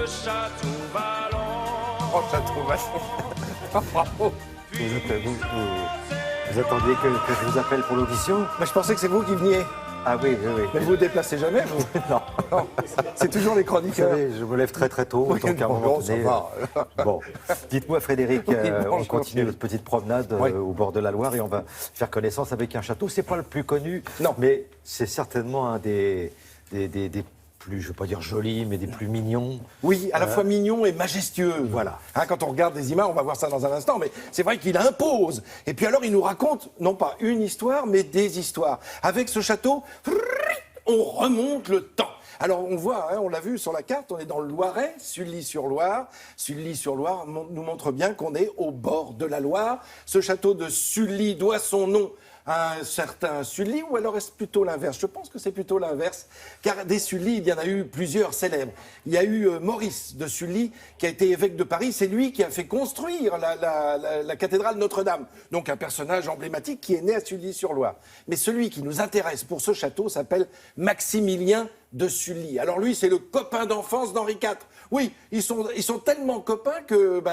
Oh, Château-Vallon. Bravo. Vous attendiez que je vous appelle pour l'audition? Mais je pensais que c'est vous qui veniez. Ah oui, oui, oui. Mais vous vous déplacez jamais, vous? Non. Non. C'est toujours les Vous chroniqueurs. savez, je me lève très très tôt, Oui, donc à un bon, moment ça donné... va. Bon, dites-moi Frédéric, Oui, on bonjour, continue Thierry. notre petite promenade Oui. au bord de la Loire et on va faire connaissance avec un château. C'est pas le plus connu, Non. mais c'est certainement un des plus, je ne veux pas dire jolis, mais des plus mignons. Oui, à la fois mignon et majestueux. Voilà. Hein, quand on regarde des images, on va voir ça dans un instant, mais c'est vrai qu'il impose. Et puis alors, il nous raconte, non pas une histoire, mais des histoires. Avec ce château, on remonte le temps. Alors on voit, hein, on l'a vu sur la carte, on est dans le Loiret, Sully-sur-Loire. Sully-sur-Loire nous montre bien qu'on est au bord de la Loire. Ce château de Sully doit son nom à un certain Sully, ou alors est-ce plutôt l'inverse? Je pense que c'est plutôt l'inverse, car des Sully, il y en a eu plusieurs célèbres. Il y a eu Maurice de Sully, qui a été évêque de Paris, c'est lui qui a fait construire la cathédrale Notre-Dame. Donc un personnage emblématique qui est né à Sully-sur-Loire. Mais celui qui nous intéresse pour ce château s'appelle Maximilien de Sully. Alors lui, c'est le copain d'enfance d'Henri IV. Oui, ils sont tellement copains que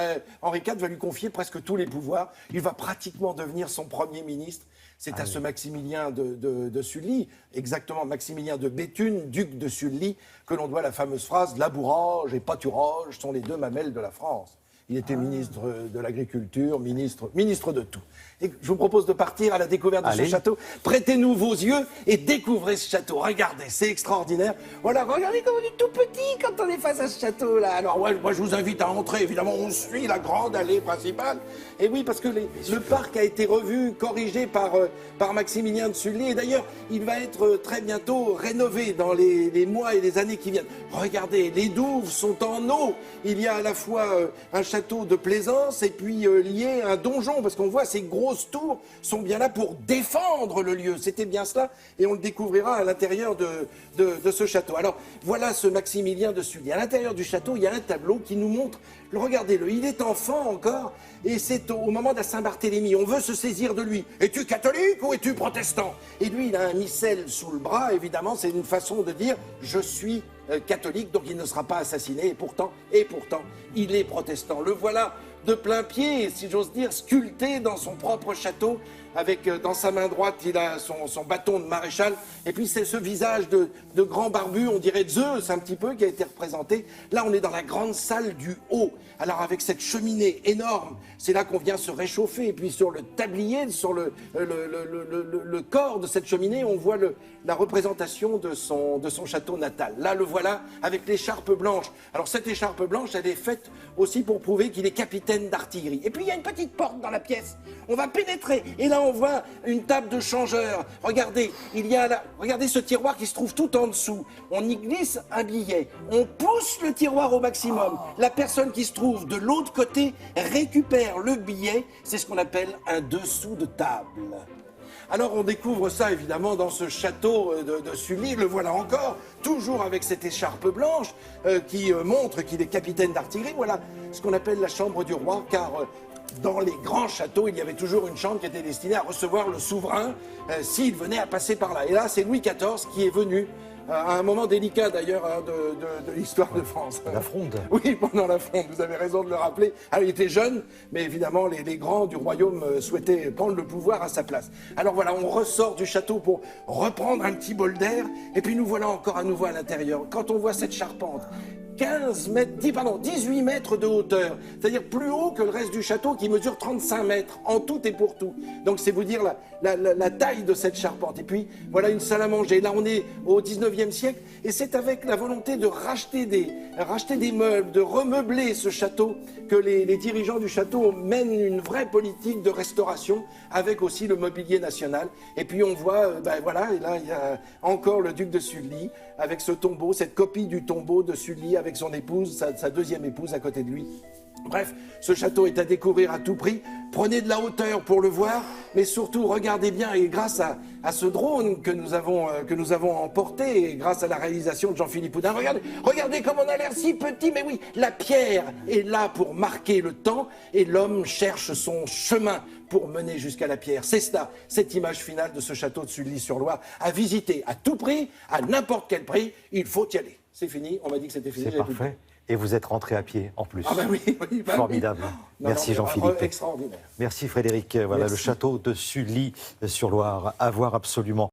Henri IV va lui confier presque tous les pouvoirs. Il va pratiquement devenir son premier ministre. C'est à ce Maximilien de Sully, exactement Maximilien de Béthune, duc de Sully, que l'on doit la fameuse phrase « Labourage et pâturage sont les deux mamelles de la France ». Il était ministre de l'Agriculture, ministre de tout. Et je vous propose de partir à la découverte de ce château. Prêtez-nous vos yeux et découvrez ce château. Regardez, c'est extraordinaire. Voilà, regardez comme on est tout petit quand on est face à ce château-là. Alors moi, je vous invite à entrer. Évidemment, on suit la grande allée principale. Et oui, parce que le parc a été revu, corrigé par Maximilien de Sully. Et d'ailleurs, il va être très bientôt rénové dans les mois et les années qui viennent. Regardez, les douves sont en eau. Il y a à la fois un château de plaisance et puis lié à un donjon, parce qu'on voit ces grosses tours sont bien là pour défendre le lieu. C'était bien cela, et on le découvrira à l'intérieur de ce château. Alors, voilà ce Maximilien de Sully. À l'intérieur du château, il y a un tableau qui nous montre, regardez-le, il est enfant encore, et c'est au moment de la Saint-Barthélemy. On veut se saisir de lui. Es-tu catholique ou es-tu protestant? Et lui, il a un missel sous le bras, évidemment, c'est une façon de dire « je suis catholique, donc il ne sera pas assassiné. » Et pourtant, il est protestant. Le voilà de plein pied, si j'ose dire, sculpté dans son propre château, avec dans sa main droite, il a son bâton de maréchal, et puis c'est ce visage de grand barbu, on dirait Zeus un petit peu, qui a été représenté. Là, on est dans la grande salle du haut. Alors avec cette cheminée énorme, c'est là qu'on vient se réchauffer, et puis sur le tablier, sur le corps de cette cheminée, on voit la représentation de son château natal. Là, le voilà avec l'écharpe blanche. Alors cette écharpe blanche, elle est faite aussi pour prouver qu'il est capitaine d'artillerie. Et puis il y a une petite porte dans la pièce. On va pénétrer, et là on voit une table de changeur. Regardez, regardez ce tiroir qui se trouve tout en dessous. On y glisse un billet. On pousse le tiroir au maximum. La personne qui se trouve de l'autre côté récupère le billet. C'est ce qu'on appelle un dessous de table. Alors on découvre ça évidemment dans ce château de Sully, le voilà encore, toujours avec cette écharpe blanche qui montre qu'il est capitaine d'artillerie. Voilà ce qu'on appelle la chambre du roi, car dans les grands châteaux, il y avait toujours une chambre qui était destinée à recevoir le souverain s'il venait à passer par là. Et là, c'est Louis XIV qui est venu à un moment délicat d'ailleurs de l'histoire de France. La Fronde. Oui, pendant la Fronde, vous avez raison de le rappeler. Alors, il était jeune, mais évidemment, les grands du royaume souhaitaient prendre le pouvoir à sa place. Alors voilà, on ressort du château pour reprendre un petit bol d'air, et puis nous voilà encore à nouveau à l'intérieur. Quand on voit cette charpente, 18 mètres de hauteur, c'est-à-dire plus haut que le reste du château qui mesure 35 mètres en tout et pour tout. Donc c'est vous dire la taille de cette charpente. Et puis voilà une salle à manger. Là on est au 19e siècle et c'est avec la volonté de racheter des meubles, de remeubler ce château que les dirigeants du château mènent une vraie politique de restauration avec aussi le mobilier national. Et puis on voit, voilà, et là il y a encore le duc de Sully avec ce tombeau, cette copie du tombeau de Sully avec son épouse, sa deuxième épouse à côté de lui. Bref, ce château est à découvrir à tout prix. Prenez de la hauteur pour le voir, mais surtout regardez bien, et grâce à ce drone que nous avons emporté, et grâce à la réalisation de Jean-Philippe Houdin, regardez comme on a l'air si petit, mais oui, la pierre est là pour marquer le temps, et l'homme cherche son chemin pour mener jusqu'à la pierre. C'est cela, cette image finale de ce château de Sully-sur-Loire, à visiter à tout prix, à n'importe quel prix, il faut y aller. C'est fini, on m'a dit que c'était fini. C'est parfait. Et vous êtes rentré à pied, en plus. Ah ben oui, oui. Ben formidable. oui. Merci Jean-Philippe. Extraordinaire. Merci Frédéric. Voilà Merci. le château de Sully-sur-Loire, à voir absolument.